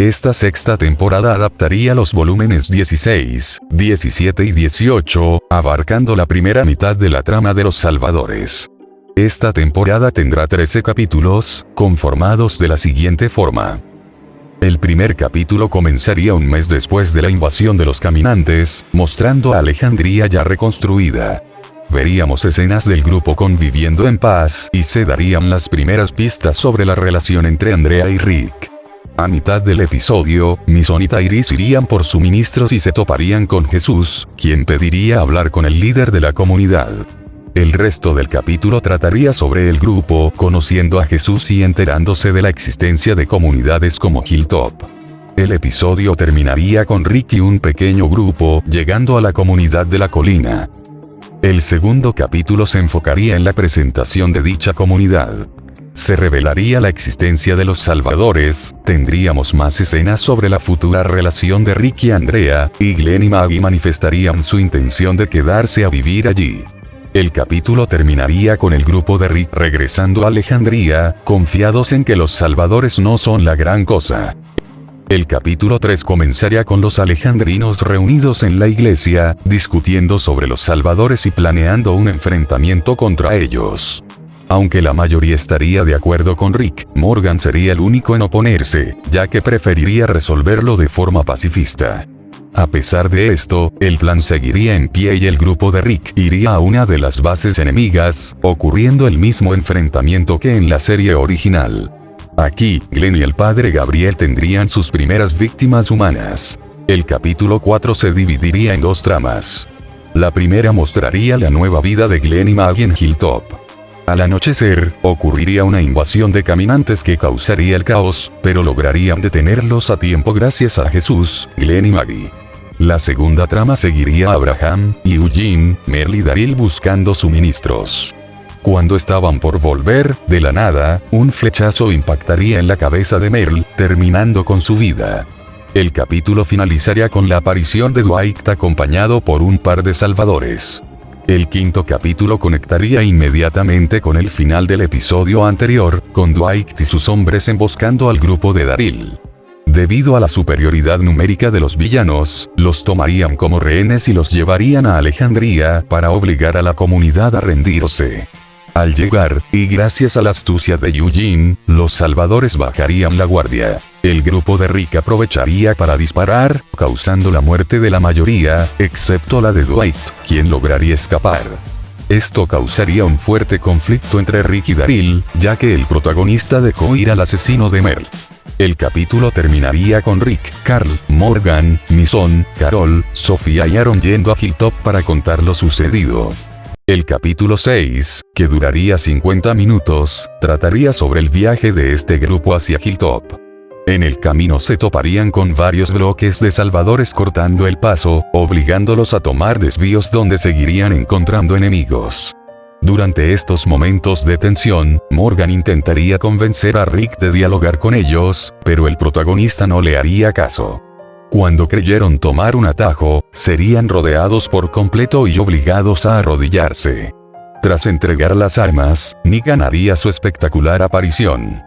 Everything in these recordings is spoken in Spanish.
Esta sexta temporada adaptaría los volúmenes 16, 17 y 18, abarcando la primera mitad de la trama de los Salvadores. Esta temporada tendrá 13 capítulos, conformados de la siguiente forma. El primer capítulo comenzaría un mes después de la invasión de los caminantes, mostrando a Alejandría ya reconstruida. Veríamos escenas del grupo conviviendo en paz y se darían las primeras pistas sobre la relación entre Andrea y Rick. A mitad del episodio, Mason y Tyrese irían por suministros y se toparían con Jesús, quien pediría hablar con el líder de la comunidad. El resto del capítulo trataría sobre el grupo, conociendo a Jesús y enterándose de la existencia de comunidades como Hilltop. El episodio terminaría con Rick y un pequeño grupo llegando a la comunidad de la colina. El segundo capítulo se enfocaría en la presentación de dicha comunidad. Se revelaría la existencia de los Salvadores, tendríamos más escenas sobre la futura relación de Rick y Andrea, y Glenn y Maggie manifestarían su intención de quedarse a vivir allí. El capítulo terminaría con el grupo de Rick regresando a Alejandría, confiados en que los Salvadores no son la gran cosa. El capítulo 3 comenzaría con los alejandrinos reunidos en la iglesia, discutiendo sobre los Salvadores y planeando un enfrentamiento contra ellos. Aunque la mayoría estaría de acuerdo con Rick, Morgan sería el único en oponerse, ya que preferiría resolverlo de forma pacifista. A pesar de esto, el plan seguiría en pie y el grupo de Rick iría a una de las bases enemigas, ocurriendo el mismo enfrentamiento que en la serie original. Aquí, Glenn y el padre Gabriel tendrían sus primeras víctimas humanas. El capítulo 4 se dividiría en dos tramas. La primera mostraría la nueva vida de Glenn y Maggie en Hilltop. Al anochecer, ocurriría una invasión de caminantes que causaría el caos, pero lograrían detenerlos a tiempo gracias a Jesús, Glenn y Maggie. La segunda trama seguiría a Abraham, Eugene, Merle y Daryl buscando suministros. Cuando estaban por volver, de la nada, un flechazo impactaría en la cabeza de Merle, terminando con su vida. El capítulo finalizaría con la aparición de Dwight acompañado por un par de salvadores. El quinto capítulo conectaría inmediatamente con el final del episodio anterior, con Dwight y sus hombres emboscando al grupo de Daryl. Debido a la superioridad numérica de los villanos, los tomarían como rehenes y los llevarían a Alejandría para obligar a la comunidad a rendirse. Al llegar, y gracias a la astucia de Eugene, los salvadores bajarían la guardia. El grupo de Rick aprovecharía para disparar, causando la muerte de la mayoría, excepto la de Dwight, quien lograría escapar. Esto causaría un fuerte conflicto entre Rick y Daryl, ya que el protagonista dejó ir al asesino de Merle. El capítulo terminaría con Rick, Carl, Morgan, Mason, Carol, Sofía y Aaron yendo a Hilltop para contar lo sucedido. El capítulo 6, que duraría 50 minutos, trataría sobre el viaje de este grupo hacia Hilltop. En el camino se toparían con varios bloques de salvadores cortando el paso, obligándolos a tomar desvíos donde seguirían encontrando enemigos. Durante estos momentos de tensión, Morgan intentaría convencer a Rick de dialogar con ellos, pero el protagonista no le haría caso. Cuando creyeron tomar un atajo, serían rodeados por completo y obligados a arrodillarse. Tras entregar las armas, Negan haría su espectacular aparición.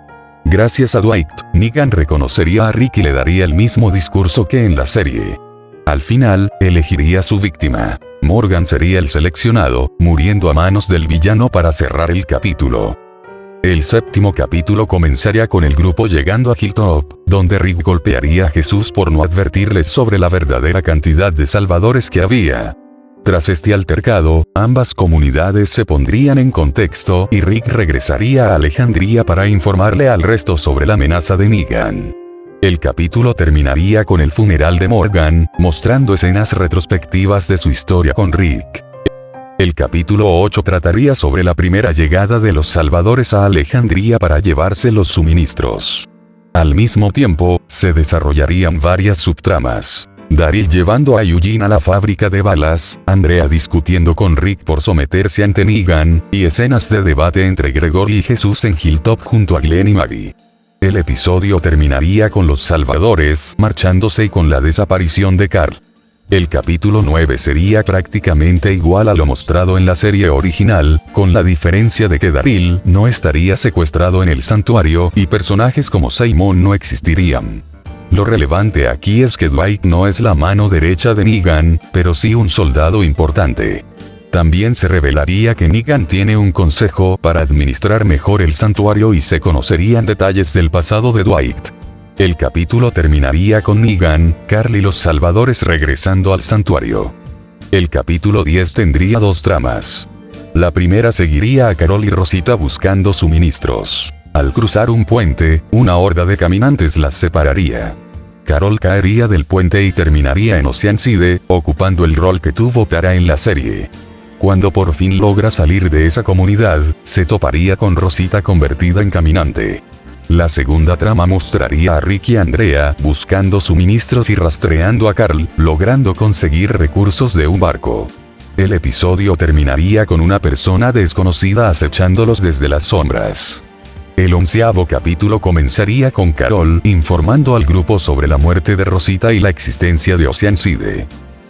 Gracias a Dwight, Negan reconocería a Rick y le daría el mismo discurso que en la serie. Al final, elegiría su víctima. Morgan sería el seleccionado, muriendo a manos del villano para cerrar el capítulo. El séptimo capítulo comenzaría con el grupo llegando a Hilltop, donde Rick golpearía a Jesús por no advertirles sobre la verdadera cantidad de salvadores que había. Tras este altercado, ambas comunidades se pondrían en contexto y Rick regresaría a Alejandría para informarle al resto sobre la amenaza de Negan. El capítulo terminaría con el funeral de Morgan, mostrando escenas retrospectivas de su historia con Rick. El capítulo 8 trataría sobre la primera llegada de los salvadores a Alejandría para llevarse los suministros. Al mismo tiempo, se desarrollarían varias subtramas. Daryl llevando a Eugene a la fábrica de balas, Andrea discutiendo con Rick por someterse ante Negan, y escenas de debate entre Gregory y Jesús en Hilltop junto a Glenn y Maggie. El episodio terminaría con los salvadores marchándose y con la desaparición de Carl. El capítulo 9 sería prácticamente igual a lo mostrado en la serie original, con la diferencia de que Daryl no estaría secuestrado en el santuario y personajes como Simon no existirían. Lo relevante aquí es que Dwight no es la mano derecha de Negan, pero sí un soldado importante. También se revelaría que Negan tiene un consejo para administrar mejor el santuario y se conocerían detalles del pasado de Dwight. El capítulo terminaría con Negan, Carl y los salvadores regresando al santuario. El capítulo 10 tendría dos tramas. La primera seguiría a Carol y Rosita buscando suministros. Al cruzar un puente, una horda de caminantes las separaría. Carol caería del puente y terminaría en Oceanside, ocupando el rol que tuvo Tara en la serie. Cuando por fin logra salir de esa comunidad, se toparía con Rosita convertida en caminante. La segunda trama mostraría a Rick y Andrea buscando suministros y rastreando a Carl, logrando conseguir recursos de un barco. El episodio terminaría con una persona desconocida acechándolos desde las sombras. El 11º capítulo comenzaría con Carol informando al grupo sobre la muerte de Rosita y la existencia de Oceanside.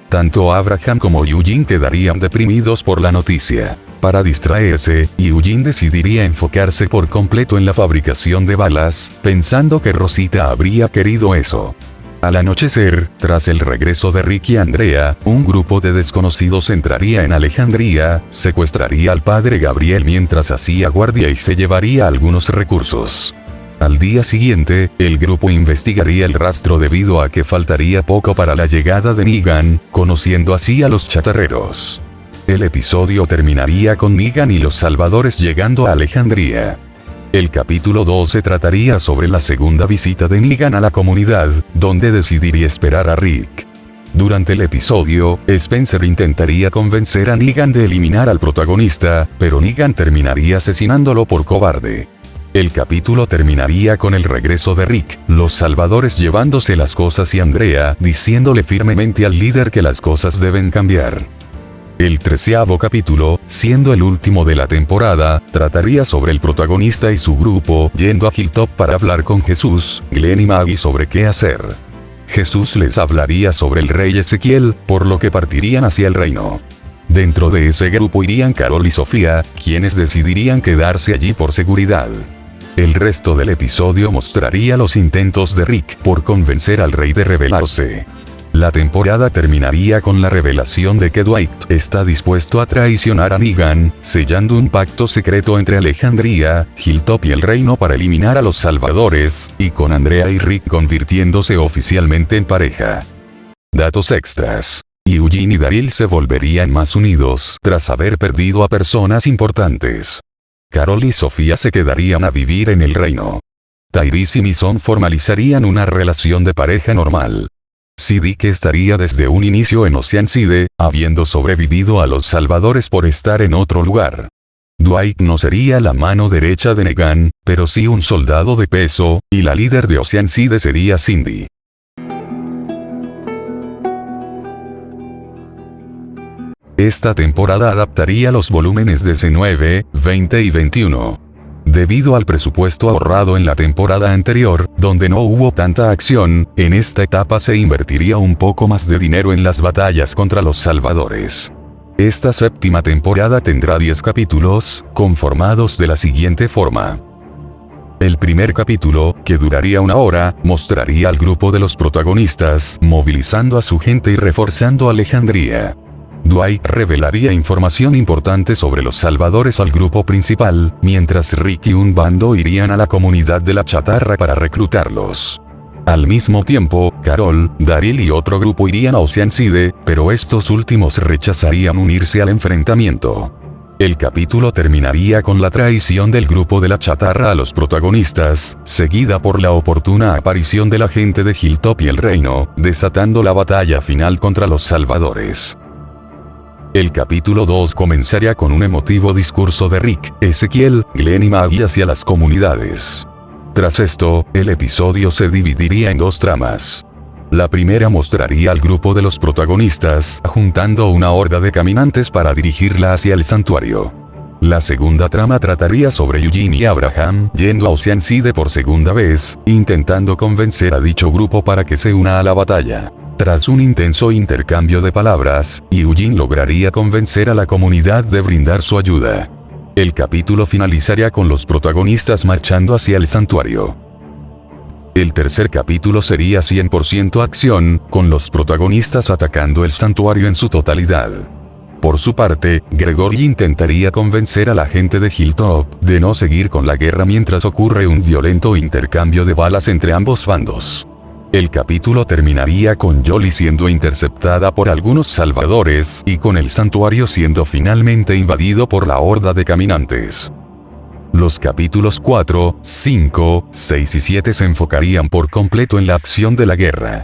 Tanto Abraham como Eugene quedarían deprimidos por la noticia. Para distraerse, Eugene decidiría enfocarse por completo en la fabricación de balas, pensando que Rosita habría querido eso. Al anochecer, tras el regreso de Rick y Andrea, un grupo de desconocidos entraría en Alejandría, secuestraría al padre Gabriel mientras hacía guardia y se llevaría algunos recursos. Al día siguiente, el grupo investigaría el rastro debido a que faltaría poco para la llegada de Negan, conociendo así a los chatarreros. El episodio terminaría con Negan y los salvadores llegando a Alejandría. El capítulo 12 trataría sobre la segunda visita de Negan a la comunidad, donde decidiría esperar a Rick. Durante el episodio, Spencer intentaría convencer a Negan de eliminar al protagonista, pero Negan terminaría asesinándolo por cobarde. El capítulo terminaría con el regreso de Rick, los salvadores llevándose las cosas y Andrea diciéndole firmemente al líder que las cosas deben cambiar. El 13º capítulo, siendo el último de la temporada, trataría sobre el protagonista y su grupo yendo a Hilltop para hablar con Jesús, Glenn y Maggie sobre qué hacer. Jesús les hablaría sobre el rey Ezequiel, por lo que partirían hacia el reino. Dentro de ese grupo irían Carol y Sofía, quienes decidirían quedarse allí por seguridad. El resto del episodio mostraría los intentos de Rick por convencer al rey de rebelarse. La temporada terminaría con la revelación de que Dwight está dispuesto a traicionar a Negan, sellando un pacto secreto entre Alejandría, Hilltop y el reino para eliminar a los salvadores, y con Andrea y Rick convirtiéndose oficialmente en pareja. Datos extras. Eugene y Daryl se volverían más unidos tras haber perdido a personas importantes. Carol y Sofía se quedarían a vivir en el reino. Tyrese y Mason formalizarían una relación de pareja normal. Siddiq estaría desde un inicio en Oceanside, habiendo sobrevivido a los salvadores por estar en otro lugar. Dwight no sería la mano derecha de Negan, pero sí un soldado de peso, y la líder de Oceanside sería Cindy. Esta temporada adaptaría los volúmenes 19, 20 y 21. Debido al presupuesto ahorrado en la temporada anterior, donde no hubo tanta acción, en esta etapa se invertiría un poco más de dinero en las batallas contra los salvadores. Esta séptima temporada tendrá 10 capítulos, conformados de la siguiente forma. El primer capítulo, que duraría 1 hora, mostraría al grupo de los protagonistas, movilizando a su gente y reforzando Alejandría. Dwight revelaría información importante sobre los salvadores al grupo principal, mientras Rick y un bando irían a la comunidad de la chatarra para reclutarlos. Al mismo tiempo, Carol, Daryl y otro grupo irían a Oceanside, pero estos últimos rechazarían unirse al enfrentamiento. El capítulo terminaría con la traición del grupo de la chatarra a los protagonistas, seguida por la oportuna aparición de la gente de Hilltop y el reino, desatando la batalla final contra los salvadores. El capítulo 2 comenzaría con un emotivo discurso de Rick, Ezequiel, Glenn y Maggie hacia las comunidades. Tras esto, el episodio se dividiría en 2 tramas. La primera mostraría al grupo de los protagonistas, juntando una horda de caminantes para dirigirla hacia el santuario. La segunda trama trataría sobre Eugene y Abraham yendo a Oceanside por segunda vez, intentando convencer a dicho grupo para que se una a la batalla. Tras un intenso intercambio de palabras, Eugene lograría convencer a la comunidad de brindar su ayuda. El capítulo finalizaría con los protagonistas marchando hacia el santuario. El tercer capítulo sería 100% acción, con los protagonistas atacando el santuario en su totalidad. Por su parte, Gregory intentaría convencer a la gente de Hilltop de no seguir con la guerra mientras ocurre un violento intercambio de balas entre ambos bandos. El capítulo terminaría con Jolie siendo interceptada por algunos salvadores y con el santuario siendo finalmente invadido por la horda de caminantes. Los capítulos 4, 5, 6 y 7 se enfocarían por completo en la acción de la guerra.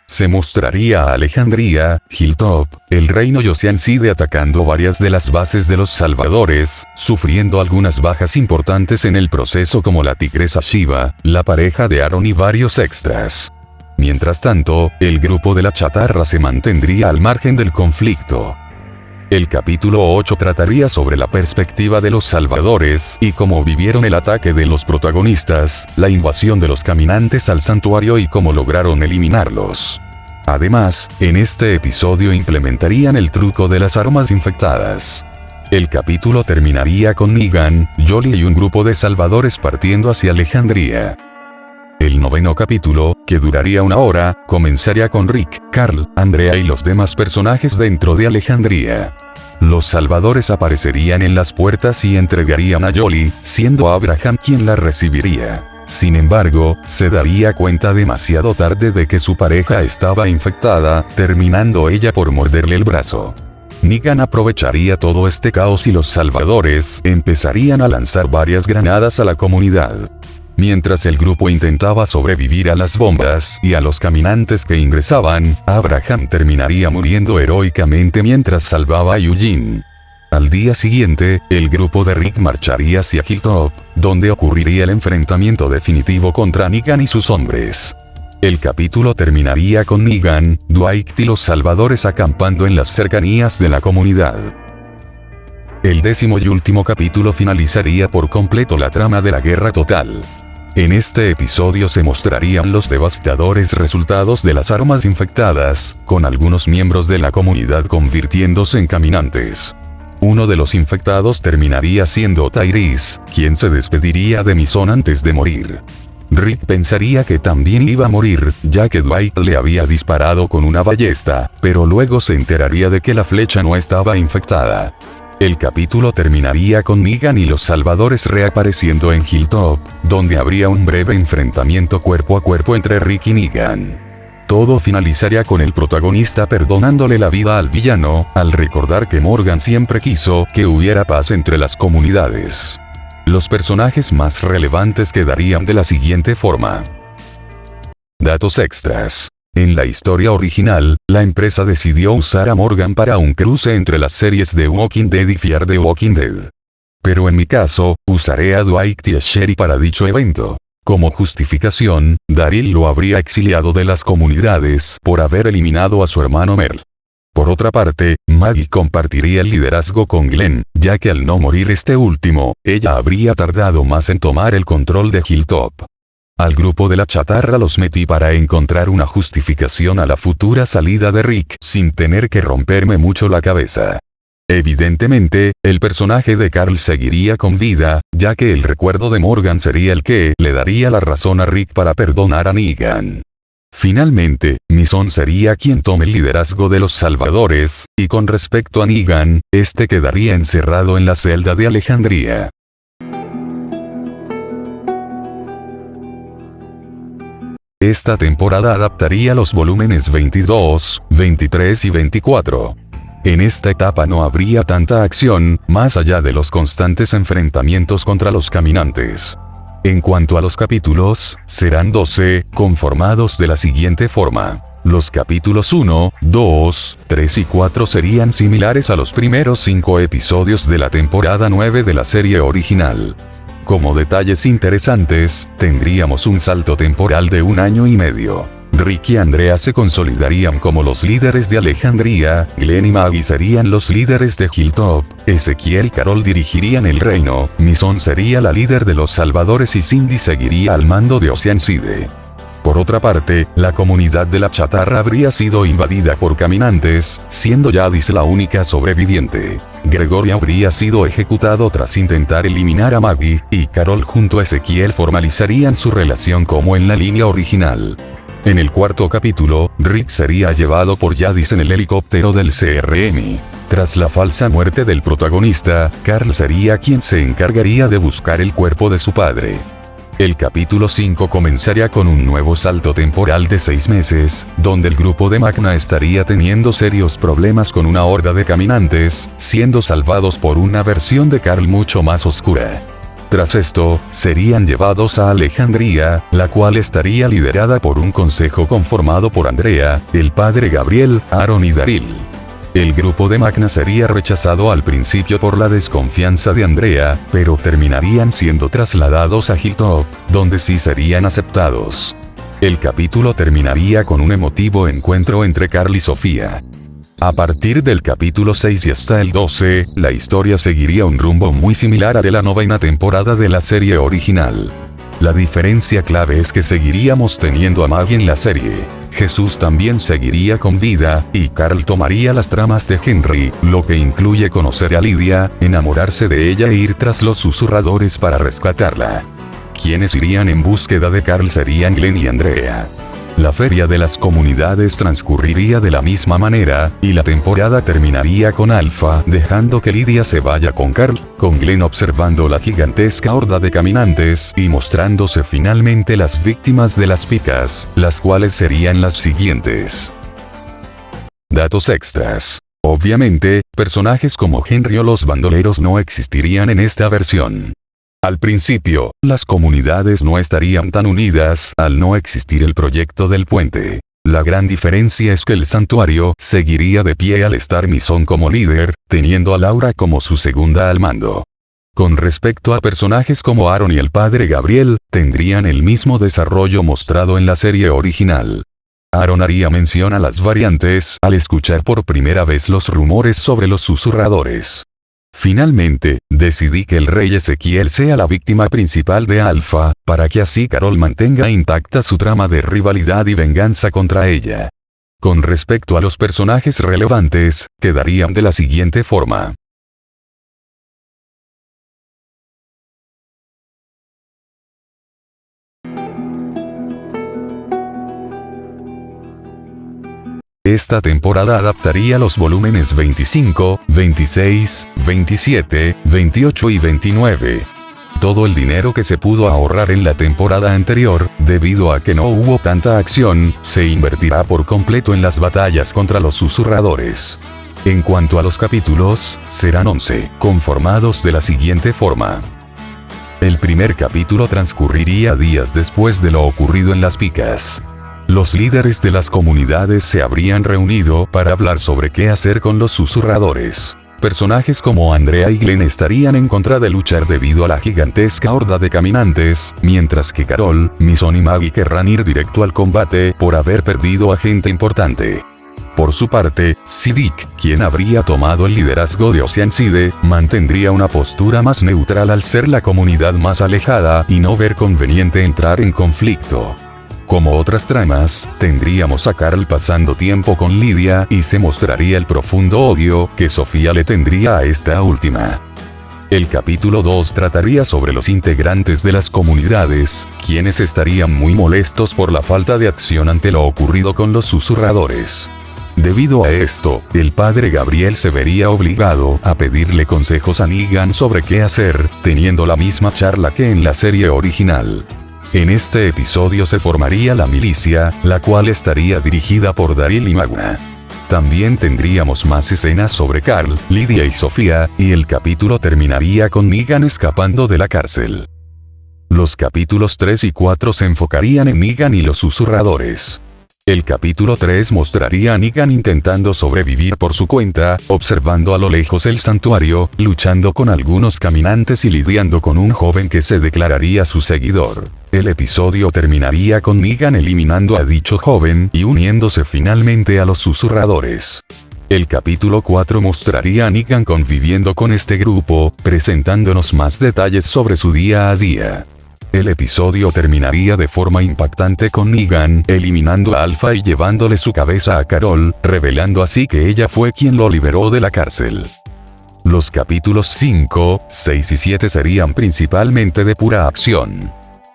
Se mostraría a Alejandría, Hilltop, el reino Oceanside atacando varias de las bases de los salvadores, sufriendo algunas bajas importantes en el proceso como la tigresa Shiva, la pareja de Aaron y varios extras. Mientras tanto, el grupo de la chatarra se mantendría al margen del conflicto. El capítulo 8 trataría sobre la perspectiva de los salvadores y cómo vivieron el ataque de los protagonistas, la invasión de los caminantes al santuario y cómo lograron eliminarlos. Además, en este episodio implementarían el truco de las armas infectadas. El capítulo terminaría con Negan, Jolie y un grupo de salvadores partiendo hacia Alejandría. El noveno capítulo, que duraría 1 hora, comenzaría con Rick, Carl, Andrea y los demás personajes dentro de Alejandría. Los salvadores aparecerían en las puertas y entregarían a Jolie, siendo Abraham quien la recibiría. Sin embargo, se daría cuenta demasiado tarde de que su pareja estaba infectada, terminando ella por morderle el brazo. Negan aprovecharía todo este caos y los salvadores empezarían a lanzar varias granadas a la comunidad. Mientras el grupo intentaba sobrevivir a las bombas y a los caminantes que ingresaban, Abraham terminaría muriendo heroicamente mientras salvaba a Eugene. Al día siguiente, el grupo de Rick marcharía hacia Hilltop, donde ocurriría el enfrentamiento definitivo contra Negan y sus hombres. El capítulo terminaría con Negan, Dwight y los salvadores acampando en las cercanías de la comunidad. El 10º y último capítulo finalizaría por completo la trama de la guerra total. En este episodio se mostrarían los devastadores resultados de las armas infectadas, con algunos miembros de la comunidad convirtiéndose en caminantes. Uno de los infectados terminaría siendo Tyrese, quien se despediría de Mason antes de morir. Rick pensaría que también iba a morir, ya que Dwight le había disparado con una ballesta, pero luego se enteraría de que la flecha no estaba infectada. El capítulo terminaría con Negan y los salvadores reapareciendo en Hilltop, donde habría un breve enfrentamiento cuerpo a cuerpo entre Rick y Negan. Todo finalizaría con el protagonista perdonándole la vida al villano, al recordar que Morgan siempre quiso que hubiera paz entre las comunidades. Los personajes más relevantes quedarían de la siguiente forma. Datos extras. En la historia original, la empresa decidió usar a Morgan para un cruce entre las series de Walking Dead y Fear the Walking Dead. Pero en mi caso, usaré a Dwight y a Sherry para dicho evento. Como justificación, Daryl lo habría exiliado de las comunidades por haber eliminado a su hermano Merle. Por otra parte, Maggie compartiría el liderazgo con Glenn, ya que al no morir este último, ella habría tardado más en tomar el control de Hilltop. Al grupo de la chatarra los metí para encontrar una justificación a la futura salida de Rick sin tener que romperme mucho la cabeza. Evidentemente, el personaje de Carl seguiría con vida, ya que el recuerdo de Morgan sería el que le daría la razón a Rick para perdonar a Negan. Finalmente, Mason sería quien tome el liderazgo de los salvadores, y con respecto a Negan, este quedaría encerrado en la celda de Alejandría. Esta temporada adaptaría los volúmenes 22, 23 y 24. En esta etapa no habría tanta acción, más allá de los constantes enfrentamientos contra los caminantes. En cuanto a los capítulos, serán 12, conformados de la siguiente forma. Los capítulos 1, 2, 3 y 4 serían similares a los primeros 5 episodios de la temporada 9 de la serie original. Como detalles interesantes, tendríamos un salto temporal de 1 año y medio. Rick y Andrea se consolidarían como los líderes de Alejandría, Glenn y Maggie serían los líderes de Hilltop, Ezequiel y Carol dirigirían el reino, Mason sería la líder de los salvadores y Cindy seguiría al mando de Oceanside. Por otra parte, la comunidad de la chatarra habría sido invadida por caminantes, siendo Jadis la única sobreviviente. Gregory habría sido ejecutado tras intentar eliminar a Maggie, y Carol junto a Ezequiel formalizarían su relación como en la línea original. En el cuarto capítulo, Rick sería llevado por Jadis en el helicóptero del CRM. Tras la falsa muerte del protagonista, Carl sería quien se encargaría de buscar el cuerpo de su padre. El capítulo 5 comenzaría con un nuevo salto temporal de 6 meses, donde el grupo de Magna estaría teniendo serios problemas con una horda de caminantes, siendo salvados por una versión de Carl mucho más oscura. Tras esto, serían llevados a Alejandría, la cual estaría liderada por un consejo conformado por Andrea, el padre Gabriel, Aaron y Daryl. El grupo de Magna sería rechazado al principio por la desconfianza de Andrea, pero terminarían siendo trasladados a Hilltop, donde sí serían aceptados. El capítulo terminaría con un emotivo encuentro entre Carl y Sofía. A partir del capítulo 6 y hasta el 12, la historia seguiría un rumbo muy similar al de la novena temporada de la serie original. La diferencia clave es que seguiríamos teniendo a Maggie en la serie. Jesús también seguiría con vida, y Carl tomaría las tramas de Henry, lo que incluye conocer a Lydia, enamorarse de ella e ir tras los susurradores para rescatarla. Quienes irían en búsqueda de Carl serían Glenn y Andrea. La feria de las comunidades transcurriría de la misma manera, y la temporada terminaría con Alpha dejando que Lydia se vaya con Carl, con Glenn observando la gigantesca horda de caminantes y mostrándose finalmente las víctimas de las picas, las cuales serían las siguientes. Datos extras. Obviamente, personajes como Henry o los bandoleros no existirían en esta versión. Al principio, las comunidades no estarían tan unidas al no existir el proyecto del puente. La gran diferencia es que el santuario seguiría de pie al estar Mison como líder, teniendo a Laura como su segunda al mando. Con respecto a personajes como Aaron y el padre Gabriel, tendrían el mismo desarrollo mostrado en la serie original. Aaron haría mención a las variantes al escuchar por primera vez los rumores sobre los susurradores. Finalmente, decidí que el rey Ezequiel sea la víctima principal de Alpha, para que así Carol mantenga intacta su trama de rivalidad y venganza contra ella. Con respecto a los personajes relevantes, quedarían de la siguiente forma. Esta temporada adaptaría los volúmenes 25, 26, 27, 28 y 29. Todo el dinero que se pudo ahorrar en la temporada anterior, debido a que no hubo tanta acción, se invertirá por completo en las batallas contra los susurradores. En cuanto a los capítulos, serán 11, conformados de la siguiente forma. El primer capítulo transcurriría días después de lo ocurrido en las picas. Los líderes de las comunidades se habrían reunido para hablar sobre qué hacer con los susurradores. Personajes como Andrea y Glenn estarían en contra de luchar debido a la gigantesca horda de caminantes, mientras que Carol, Mison y Maggie querrán ir directo al combate por haber perdido a gente importante. Por su parte, Siddiq, quien habría tomado el liderazgo de Oceanside, mantendría una postura más neutral al ser la comunidad más alejada y no ver conveniente entrar en conflicto. Como otras tramas, tendríamos a Carl pasando tiempo con Lydia y se mostraría el profundo odio que Sofía le tendría a esta última. El capítulo 2 trataría sobre los integrantes de las comunidades, quienes estarían muy molestos por la falta de acción ante lo ocurrido con los susurradores. Debido a esto, el padre Gabriel se vería obligado a pedirle consejos a Negan sobre qué hacer, teniendo la misma charla que en la serie original. En este episodio se formaría la milicia, la cual estaría dirigida por Daryl y Magna. También tendríamos más escenas sobre Carl, Lydia y Sofía, y el capítulo terminaría con Negan escapando de la cárcel. Los capítulos 3 y 4 se enfocarían en Negan y los susurradores. El capítulo 3 mostraría a Negan intentando sobrevivir por su cuenta, observando a lo lejos el santuario, luchando con algunos caminantes y lidiando con un joven que se declararía su seguidor. El episodio terminaría con Negan eliminando a dicho joven y uniéndose finalmente a los susurradores. El capítulo 4 mostraría a Negan conviviendo con este grupo, presentándonos más detalles sobre su día a día. El episodio terminaría de forma impactante con Negan eliminando a Alpha y llevándole su cabeza a Carol, revelando así que ella fue quien lo liberó de la cárcel. Los capítulos 5, 6 y 7 serían principalmente de pura acción.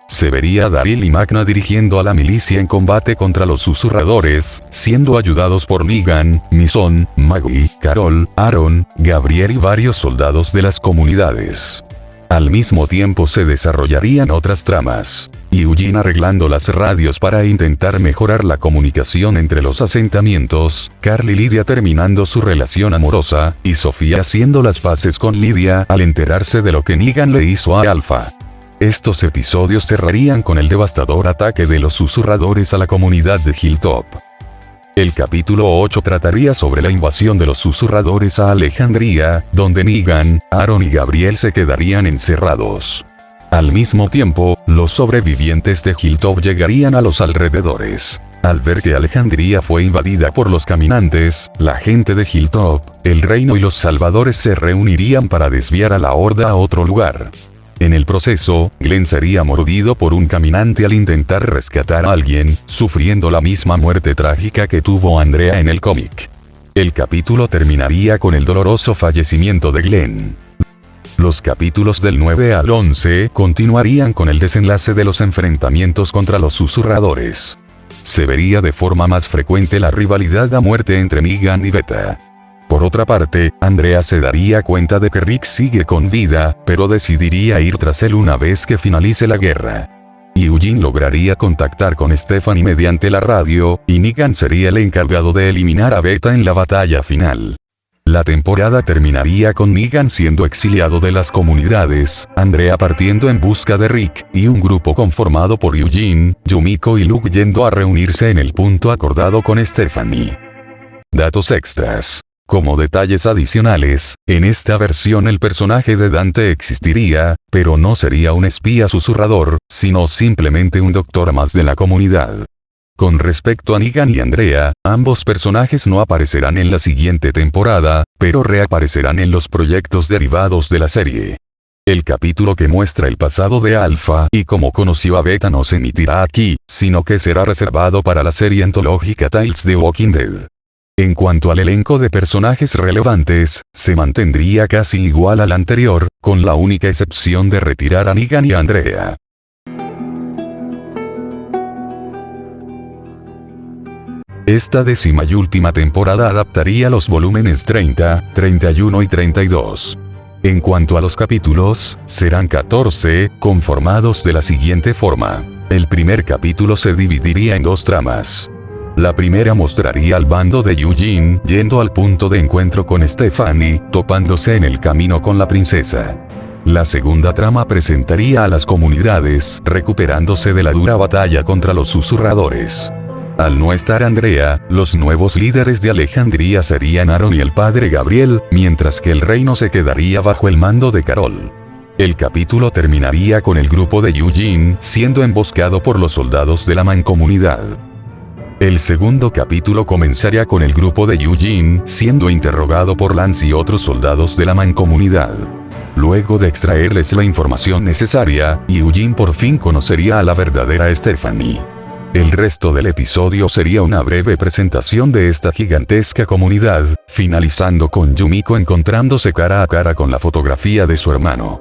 Se vería a Daryl y Magna dirigiendo a la milicia en combate contra los susurradores, siendo ayudados por Negan, Mason, Maggie, Carol, Aaron, Gabriel y varios soldados de las comunidades. Al mismo tiempo se desarrollarían otras tramas. Eugene arreglando las radios para intentar mejorar la comunicación entre los asentamientos, Carl y Lydia terminando su relación amorosa, y Sofía haciendo las paces con Lydia al enterarse de lo que Negan le hizo a Alpha. Estos episodios cerrarían con el devastador ataque de los susurradores a la comunidad de Hilltop. El capítulo 8 trataría sobre la invasión de los susurradores a Alejandría, donde Negan, Aaron y Gabriel se quedarían encerrados. Al mismo tiempo, los sobrevivientes de Hilltop llegarían a los alrededores. Al ver que Alejandría fue invadida por los caminantes, la gente de Hilltop, el reino y los salvadores se reunirían para desviar a la horda a otro lugar. En el proceso, Glenn sería mordido por un caminante al intentar rescatar a alguien, sufriendo la misma muerte trágica que tuvo Andrea en el cómic. El capítulo terminaría con el doloroso fallecimiento de Glenn. Los capítulos del 9 al 11 continuarían con el desenlace de los enfrentamientos contra los susurradores. Se vería de forma más frecuente la rivalidad a muerte entre Negan y Beta. Por otra parte, Andrea se daría cuenta de que Rick sigue con vida, pero decidiría ir tras él una vez que finalice la guerra. Eugene lograría contactar con Stephanie mediante la radio, y Negan sería el encargado de eliminar a Beta en la batalla final. La temporada terminaría con Negan siendo exiliado de las comunidades, Andrea partiendo en busca de Rick, y un grupo conformado por Eugene, Yumiko y Luke yendo a reunirse en el punto acordado con Stephanie. Datos extras. Como detalles adicionales, en esta versión el personaje de Dante existiría, pero no sería un espía susurrador, sino simplemente un doctor más de la comunidad. Con respecto a Negan y Andrea, ambos personajes no aparecerán en la siguiente temporada, pero reaparecerán en los proyectos derivados de la serie. El capítulo que muestra el pasado de Alpha y cómo conoció a Beta no se emitirá aquí, sino que será reservado para la serie antológica Tales The Walking Dead. En cuanto al elenco de personajes relevantes, se mantendría casi igual al anterior, con la única excepción de retirar a Negan y a Andrea. Esta 10ª y última temporada adaptaría los volúmenes 30, 31 y 32. En cuanto a los capítulos, serán 14, conformados de la siguiente forma. El primer capítulo se dividiría en dos tramas. La primera mostraría al bando de Eugene yendo al punto de encuentro con Stephanie, topándose en el camino con la princesa. La segunda trama presentaría a las comunidades recuperándose de la dura batalla contra los susurradores. Al no estar Andrea, los nuevos líderes de Alejandría serían Aaron y el padre Gabriel, mientras que el reino se quedaría bajo el mando de Carol. El capítulo terminaría con el grupo de Eugene siendo emboscado por los soldados de la mancomunidad. El segundo capítulo comenzaría con el grupo de Eugene siendo interrogado por Lance y otros soldados de la mancomunidad. Luego de extraerles la información necesaria, Eugene por fin conocería a la verdadera Stephanie. El resto del episodio sería una breve presentación de esta gigantesca comunidad, finalizando con Yumiko encontrándose cara a cara con la fotografía de su hermano.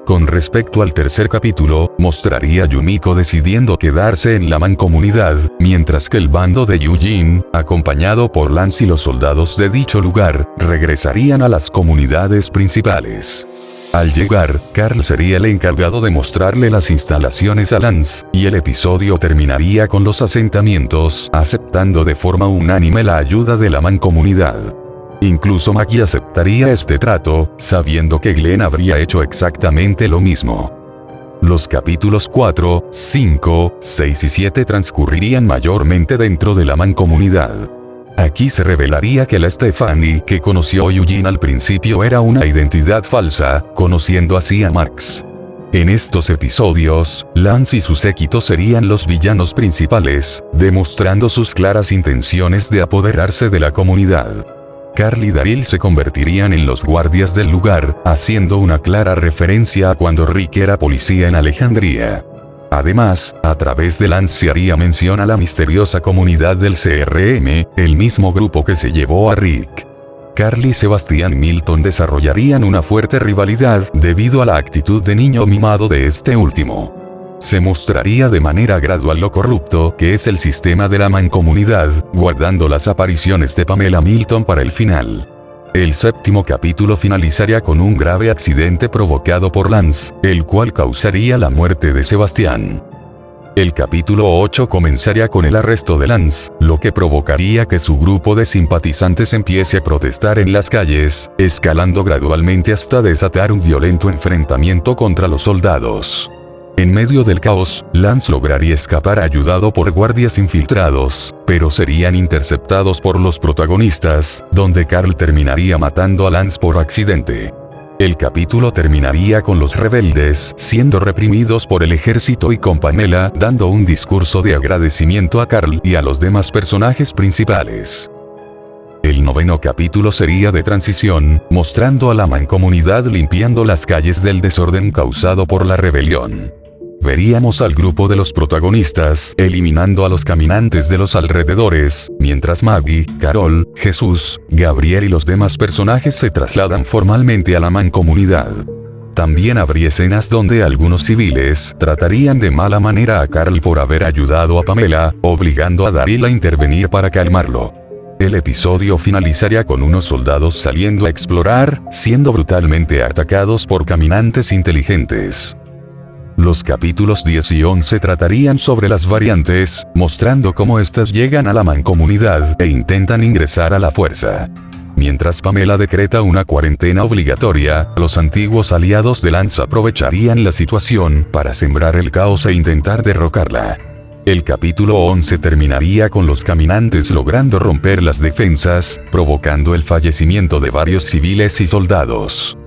Con respecto al tercer capítulo, mostraría a Yumiko decidiendo quedarse en la mancomunidad, mientras que el bando de Eugene, acompañado por Lance y los soldados de dicho lugar, regresarían a las comunidades principales. Al llegar, Carl sería el encargado de mostrarle las instalaciones a Lance, y el episodio terminaría con los asentamientos aceptando de forma unánime la ayuda de la mancomunidad. Incluso Maggie aceptaría este trato, sabiendo que Glenn habría hecho exactamente lo mismo. Los capítulos 4, 5, 6 y 7 transcurrirían mayormente dentro de la mancomunidad. Aquí se revelaría que la Stephanie que conoció Eugene al principio era una identidad falsa, conociendo así a Max. En estos episodios, Lance y su séquito serían los villanos principales, demostrando sus claras intenciones de apoderarse de la comunidad. Carl y Daryl se convertirían en los guardias del lugar, haciendo una clara referencia a cuando Rick era policía en Alejandría. Además, a través de Lance se haría mención a la misteriosa comunidad del CRM, el mismo grupo que se llevó a Rick. Carl y Sebastian Milton desarrollarían una fuerte rivalidad debido a la actitud de niño mimado de este último. Se mostraría de manera gradual lo corrupto que es el sistema de la mancomunidad, guardando las apariciones de Pamela Milton para el final. El séptimo capítulo finalizaría con un grave accidente provocado por Lance, el cual causaría la muerte de Sebastian. El capítulo 8 comenzaría con el arresto de Lance, lo que provocaría que su grupo de simpatizantes empiece a protestar en las calles, escalando gradualmente hasta desatar un violento enfrentamiento contra los soldados. En medio del caos, Lance lograría escapar ayudado por guardias infiltrados, pero serían interceptados por los protagonistas, donde Carl terminaría matando a Lance por accidente. El capítulo terminaría con los rebeldes siendo reprimidos por el ejército y con Pamela dando un discurso de agradecimiento a Carl y a los demás personajes principales. El noveno capítulo sería de transición, mostrando a la mancomunidad limpiando las calles del desorden causado por la rebelión. Veríamos al grupo de los protagonistas eliminando a los caminantes de los alrededores, mientras Maggie, Carol, Jesús, Gabriel y los demás personajes se trasladan formalmente a la mancomunidad. También habría escenas donde algunos civiles tratarían de mala manera a Carl por haber ayudado a Pamela, obligando a Daryl a intervenir para calmarlo. El episodio finalizaría con unos soldados saliendo a explorar, siendo brutalmente atacados por caminantes inteligentes. Los capítulos 10 y 11 tratarían sobre las variantes, mostrando cómo éstas llegan a la mancomunidad e intentan ingresar a la fuerza. Mientras Pamela decreta una cuarentena obligatoria, los antiguos aliados de Lance aprovecharían la situación para sembrar el caos e intentar derrocarla. El capítulo 11 terminaría con los caminantes logrando romper las defensas, provocando el fallecimiento de varios civiles y soldados.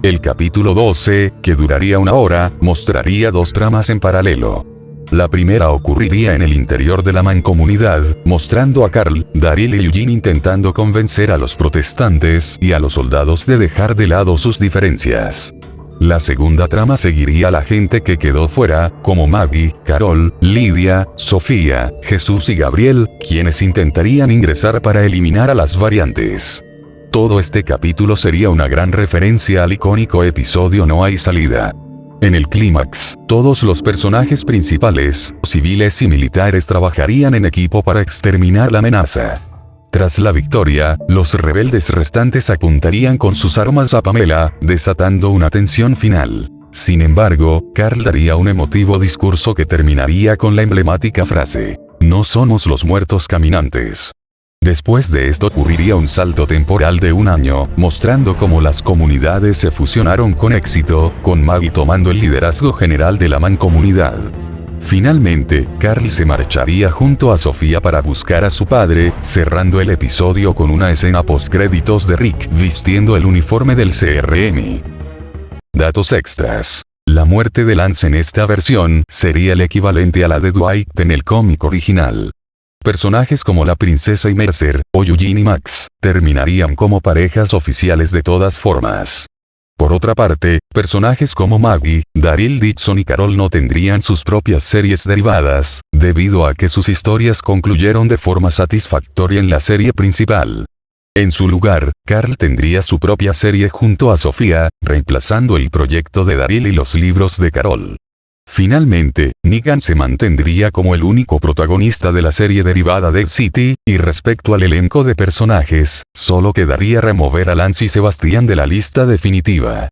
El capítulo 12, que duraría una hora, mostraría dos tramas en paralelo. La primera ocurriría en el interior de la mancomunidad, mostrando a Carl, Daryl y Eugene intentando convencer a los protestantes y a los soldados de dejar de lado sus diferencias. La segunda trama seguiría a la gente que quedó fuera, como Maggie, Carol, Lydia, Sofía, Jesús y Gabriel, quienes intentarían ingresar para eliminar a las variantes. Todo este capítulo sería una gran referencia al icónico episodio No hay salida. En el clímax, todos los personajes principales, civiles y militares trabajarían en equipo para exterminar la amenaza. Tras la victoria, los rebeldes restantes apuntarían con sus armas a Pamela, desatando una tensión final. Sin embargo, Carl daría un emotivo discurso que terminaría con la emblemática frase: "No somos los muertos caminantes". Después de esto ocurriría un salto temporal de un año, mostrando cómo las comunidades se fusionaron con éxito, con Maggie tomando el liderazgo general de la mancomunidad. Finalmente, Carl se marcharía junto a Sofía para buscar a su padre, cerrando el episodio con una escena postcréditos de Rick vistiendo el uniforme del CRM. Datos extras. La muerte de Lance en esta versión sería el equivalente a la de Dwight en el cómic original. Personajes como la princesa y Mercer, o Eugene y Max, terminarían como parejas oficiales de todas formas. Por otra parte, personajes como Maggie, Daryl Dixon y Carol no tendrían sus propias series derivadas, debido a que sus historias concluyeron de forma satisfactoria en la serie principal. En su lugar, Carl tendría su propia serie junto a Sofía, reemplazando el proyecto de Daryl y los libros de Carol. Finalmente, Negan se mantendría como el único protagonista de la serie derivada de City, y respecto al elenco de personajes, solo quedaría remover a Lance y Sebastian de la lista definitiva.